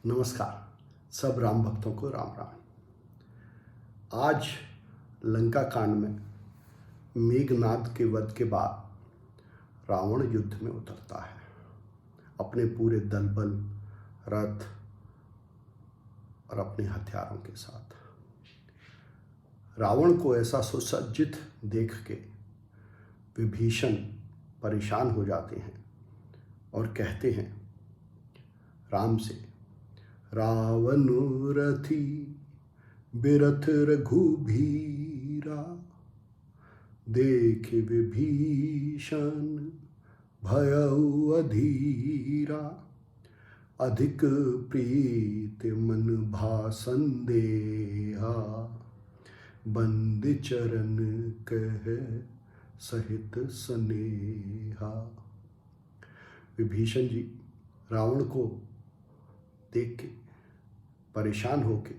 नमस्कार। सब राम भक्तों को राम राम। आज लंका कांड में मेघनाद के वध के बाद रावण युद्ध में उतरता है अपने पूरे दल बल, रथ और अपने हथियारों के साथ। रावण को ऐसा सुसज्जित देख के विभीषण परेशान हो जाते हैं और कहते हैं राम से, रावण रथी बिरथ रघुबीरा, देख विभीषण भयउ अधीरा, अधिक प्रीत मन भा संदेहा, बंद चरण कह सहित स्नेहा। विभीषण जी रावण को देख के परेशान होके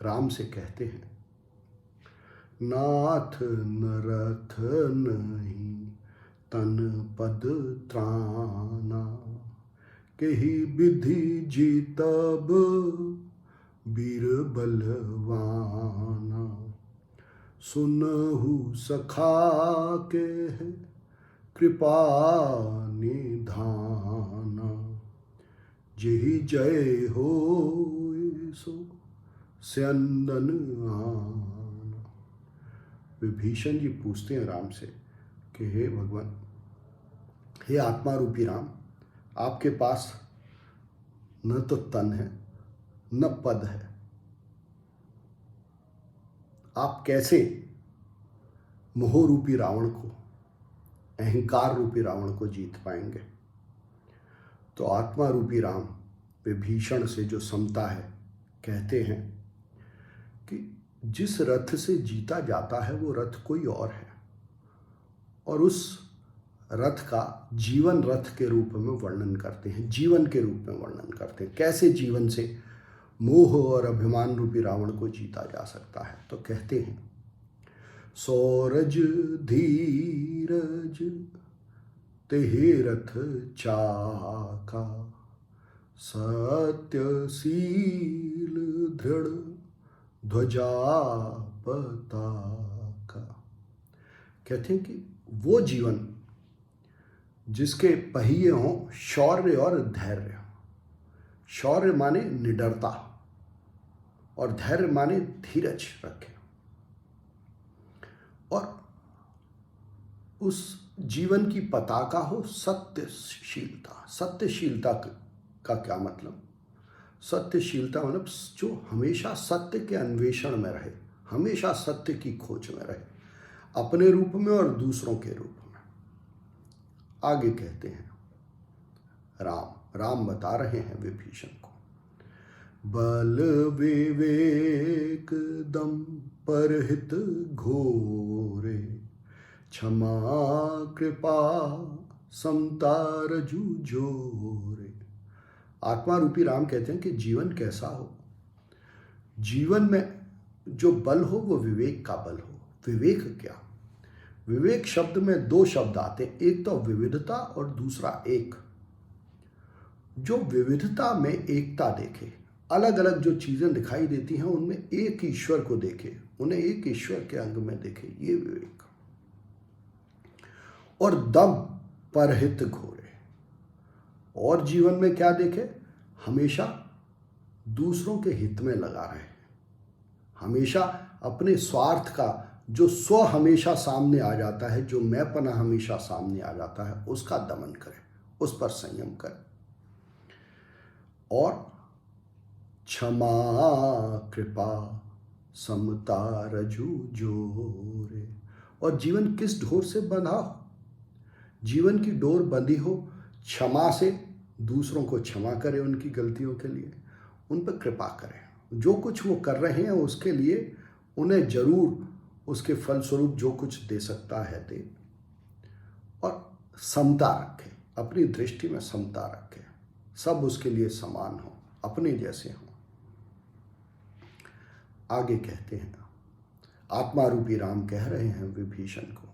राम से कहते हैं, नाथ नरथ नहीं तन पद त्राना, केहि विधि जीतब वीर बलवाना, सुनहु सखा के कृपा निधाना, जेहि जय हो सो स्यंदन आना। विभीषण जी पूछते हैं राम से कि हे भगवान, हे आत्मा रूपी राम, आपके पास न तो तन है न पद है, आप कैसे मोह रूपी रावण को, अहंकार रूपी रावण को जीत पाएंगे? तो आत्मा रूपी राम विभीषण से जो समता है, कहते हैं कि जिस रथ से जीता जाता है वो रथ कोई और है, और उस रथ का जीवन रथ के रूप में वर्णन करते हैं, जीवन के रूप में वर्णन करते हैं। कैसे जीवन से मोह और अभिमान रूपी रावण को जीता जा सकता है? तो कहते हैं, सौरज धीरज तेहि रथ चाका, सत्यशील दृढ़ ध्वजा पताका। कहते हैं कि वो जीवन जिसके पहिए हों शौर्य और धैर्य। शौर्य माने निडरता और धैर्य माने धीरज रखे, और उस जीवन की पताका हो सत्यशीलता। सत्यशीलता का क्या मतलब? सत्यशीलता मतलब जो हमेशा सत्य के अन्वेषण में रहे, हमेशा सत्य की खोज में रहे, अपने रूप में और दूसरों के रूप में। आगे कहते हैं राम बता रहे हैं विभीषण को, बल विवेक दम परहित घोरे, क्षमा कृपा समता रजु जोरे। आत्मा रूपी राम कहते हैं कि जीवन कैसा हो? जीवन में जो बल हो वो विवेक का बल हो। विवेक क्या? विवेक शब्द में दो शब्द आते हैं, एक तो विविधता और दूसरा एक। जो विविधता में एकता देखे, अलग अलग जो चीजें दिखाई देती हैं उनमें एक ईश्वर को देखे, उन्हें एक ईश्वर के अंग में देखे, ये विवेक। और दम परहित घोरे, और जीवन में क्या देखे? हमेशा दूसरों के हित में लगा रहे, हमेशा अपने स्वार्थ का जो स्व हमेशा सामने आ जाता है, जो मैंपना हमेशा सामने आ जाता है, उसका दमन करे, उस पर संयम करे। और क्षमा कृपा समता रजु जोरे। और जीवन किस डोर से बंधा हो? जीवन की डोर बंधी हो क्षमा से, दूसरों को क्षमा करे उनकी गलतियों के लिए, उन पर कृपा करें, जो कुछ वो कर रहे हैं उसके लिए उन्हें जरूर उसके फलस्वरूप जो कुछ दे सकता है दे। और समता रखे, अपनी दृष्टि में समता रखे, सब उसके लिए समान हो, अपने जैसे हो। आगे कहते हैं, आत्मा रूपी राम कह रहे हैं विभीषण को,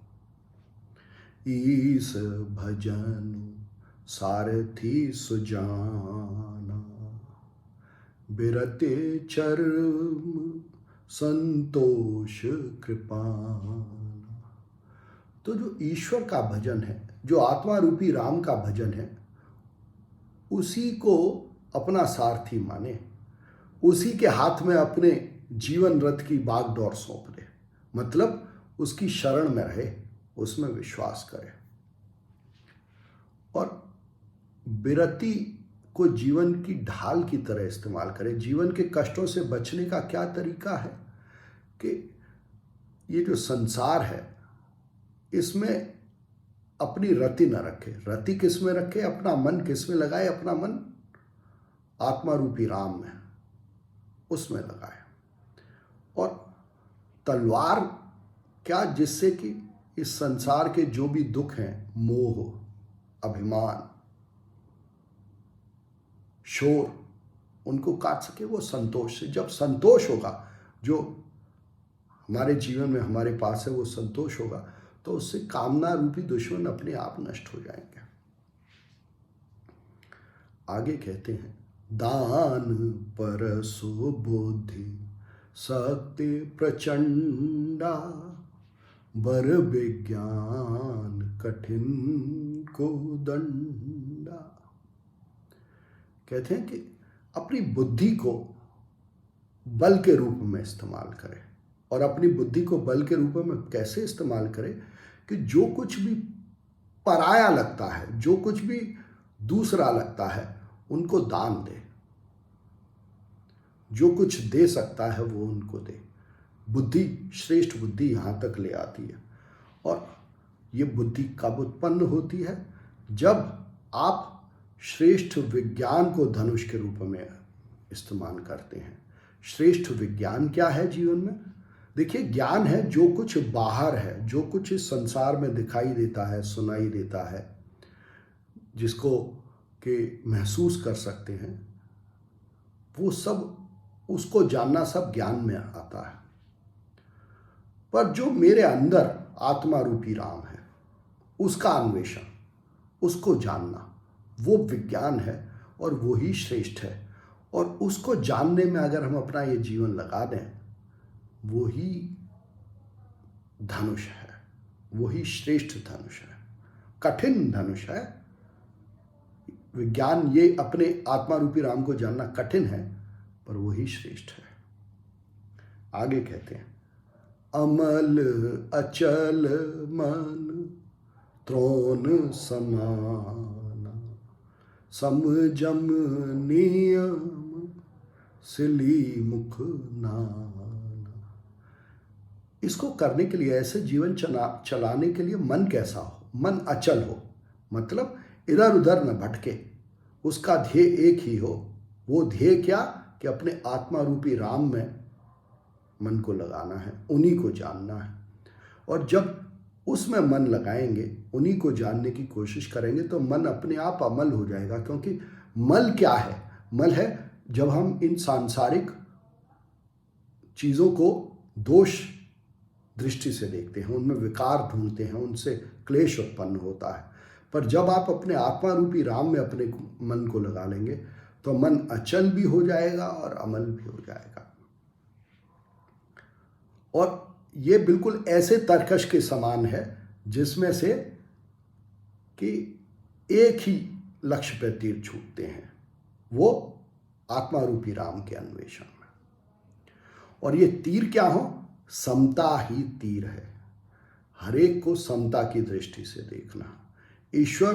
ईस भजन सारथी सुजाना, बिरते चर्म संतोष कृपान। तो जो ईश्वर का भजन है, जो आत्मा रूपी राम का भजन है, उसी को अपना सारथी माने, उसी के हाथ में अपने जीवन रथ की बागडोर सौंप दे। मतलब उसकी शरण में रहे, उसमें विश्वास करे। और बिरति को जीवन की ढाल की तरह इस्तेमाल करे। जीवन के कष्टों से बचने का क्या तरीका है कि ये जो संसार है इसमें अपनी रति न रखे। रति किस में रखे? अपना मन किस में लगाए? अपना मन आत्मा रूपी राम में, उसमें लगाए। और तलवार क्या? जिससे कि इस संसार के जो भी दुख हैं, मोह, अभिमान, शोर, उनको काट सके वो संतोष से। जब संतोष होगा, जो हमारे जीवन में हमारे पास है वो संतोष होगा, तो उससे कामना रूपी दुश्मन अपने आप नष्ट हो जाएंगे। आगे कहते हैं, दान परसो बुद्धि शक्ति प्रचंडा, बर विज्ञान कठिन को दंडा। कहते हैं कि अपनी बुद्धि को बल के रूप में इस्तेमाल करें। और अपनी बुद्धि को बल के रूप में कैसे इस्तेमाल करें कि जो कुछ भी पराया लगता है, जो कुछ भी दूसरा लगता है, उनको दान दे। जो कुछ दे सकता है वो उनको दे। बुद्धि, श्रेष्ठ बुद्धि यहाँ तक ले आती है। और ये बुद्धि कब उत्पन्न होती है? जब आप श्रेष्ठ विज्ञान को धनुष के रूप में इस्तेमाल करते हैं। श्रेष्ठ विज्ञान क्या है जीवन में? देखिए, ज्ञान है जो कुछ बाहर है, जो कुछ इस संसार में दिखाई देता है, सुनाई देता है, जिसको कि महसूस कर सकते हैं, वो सब, उसको जानना सब ज्ञान में आता है। पर जो मेरे अंदर आत्मा रूपी राम है, उसका अन्वेषण, उसको जानना, वो विज्ञान है और वो ही श्रेष्ठ है। और उसको जानने में अगर हम अपना ये जीवन लगा दें, वो ही धनुष है, वो ही श्रेष्ठ धनुष है। कठिन धनुष है विज्ञान। ये अपने आत्मा रूपी राम को जानना कठिन है, पर वो ही श्रेष्ठ है। आगे कहते हैं, अमल अचल मन त्रोन समाना, समजम नियम सिली मुख नाना। इसको करने के लिए, ऐसे जीवन चलाने के लिए मन कैसा हो? मन अचल हो, मतलब इधर उधर न भटके, उसका ध्येय एक ही हो। वो ध्येय क्या? कि अपने आत्मा रूपी राम में मन को लगाना है, उन्हीं को जानना है। और जब उसमें मन लगाएंगे, उन्हीं को जानने की कोशिश करेंगे, तो मन अपने आप अमल हो जाएगा। क्योंकि मल क्या है? मल है जब हम इन सांसारिक चीज़ों को दोष दृष्टि से देखते हैं, उनमें विकार ढूंढते हैं, उनसे क्लेश उत्पन्न होता है। पर जब आप अपने आत्मा रूपी राम में अपने मन को लगा लेंगे, तो मन अचल भी हो जाएगा और अमल भी हो जाएगा। और ये बिल्कुल ऐसे तरकश के समान है जिसमें से कि एक ही लक्ष्य पर तीर छूटते हैं, वो आत्मा रूपी राम के अन्वेषण में। और ये तीर क्या हो? समता ही तीर है। हर एक को समता की दृष्टि से देखना। ईश्वर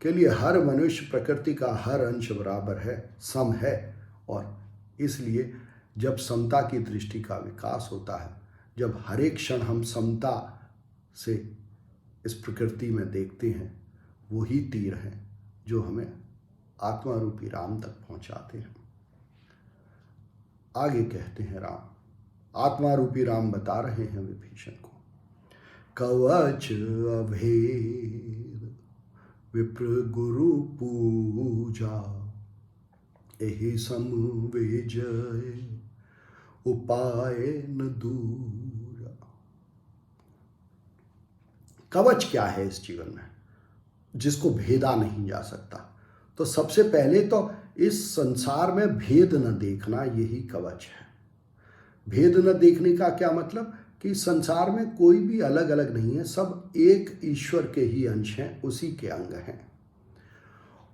के लिए हर मनुष्य, प्रकृति का हर अंश बराबर है, सम है। और इसलिए जब समता की दृष्टि का विकास होता है, जब हर एक क्षण हम समता से इस प्रकृति में देखते हैं, वही तीर हैं जो हमें आत्मा रूपी राम तक पहुंचाते हैं। आगे कहते हैं राम, आत्मा रूपी राम बता रहे हैं विभीषण को, कवच अभेद विप्र गुरु पूजा, एहि सम विजय उपाय न दूरा। कवच क्या है इस जीवन में जिसको भेदा नहीं जा सकता? तो सबसे पहले तो इस संसार में भेद न देखना, यही कवच है। भेद न देखने का क्या मतलब कि संसार में कोई भी अलग अलग नहीं है, सब एक ईश्वर के ही अंश हैं, उसी के अंग हैं।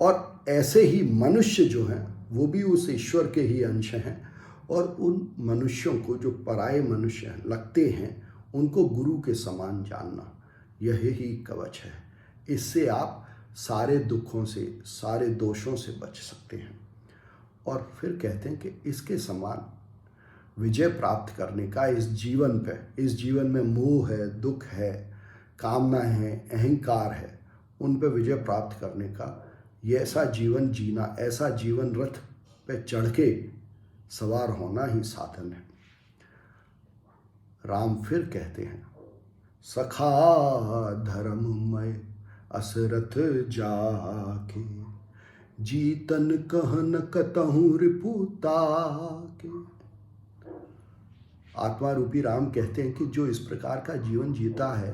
और ऐसे ही मनुष्य जो हैं वो भी उस ईश्वर के ही अंश हैं, और उन मनुष्यों को जो पराये मनुष्य लगते हैं उनको गुरु के समान जानना, यही कवच है। इससे आप सारे दुखों से, सारे दोषों से बच सकते हैं। और फिर कहते हैं कि इसके समान विजय प्राप्त करने का इस जीवन पे, इस जीवन में मोह है, दुख है, कामनाएं हैं, अहंकार है, उन पे विजय प्राप्त करने का ये ऐसा जीवन जीना, ऐसा जीवन रथ पे चढ़ के सवार होना ही साधन है। राम फिर कहते हैं, सखा धर्ममय असरथ जाके, जीतन कहन कतहूँ रिपुता के। आत्मा रूपी राम कहते हैं कि जो इस प्रकार का जीवन जीता है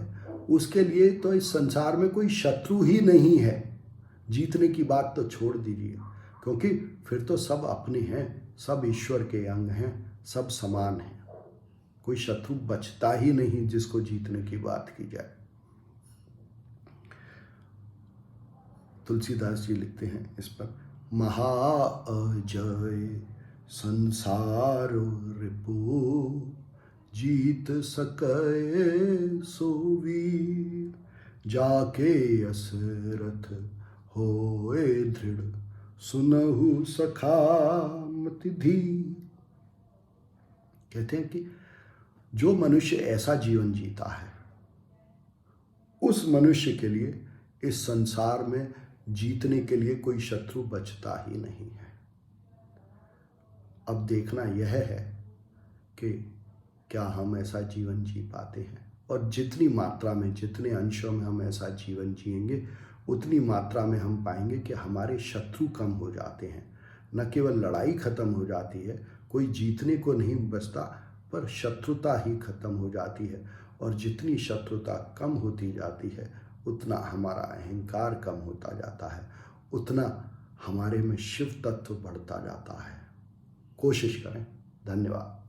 उसके लिए तो इस संसार में कोई शत्रु ही नहीं है। जीतने की बात तो छोड़ दीजिए, क्योंकि फिर तो सब अपने हैं, सब ईश्वर के अंग हैं, सब समान हैं। कोई शत्रु बचता ही नहीं जिसको जीतने की बात की जाए। तुलसीदास जी लिखते हैं इस पर, महा अजय संसार रिपु, जीत सके सो वीर, जाके असरथ होए दृढ़, सुनहु सखा मति धीर। कहते हैं कि जो मनुष्य ऐसा जीवन जीता है उस मनुष्य के लिए इस संसार में जीतने के लिए कोई शत्रु बचता ही नहीं है। अब देखना यह है कि क्या हम ऐसा जीवन जी पाते हैं, और जितनी मात्रा में, जितने अंशों में हम ऐसा जीवन जिएंगे उतनी मात्रा में हम पाएंगे कि हमारे शत्रु कम हो जाते हैं। न केवल लड़ाई खत्म हो जाती है, कोई जीतने को नहीं बचता, पर शत्रुता ही खत्म हो जाती है। और जितनी शत्रुता कम होती जाती है उतना हमारा अहंकार कम होता जाता है, उतना हमारे में शिव तत्व बढ़ता जाता है। कोशिश करें। धन्यवाद।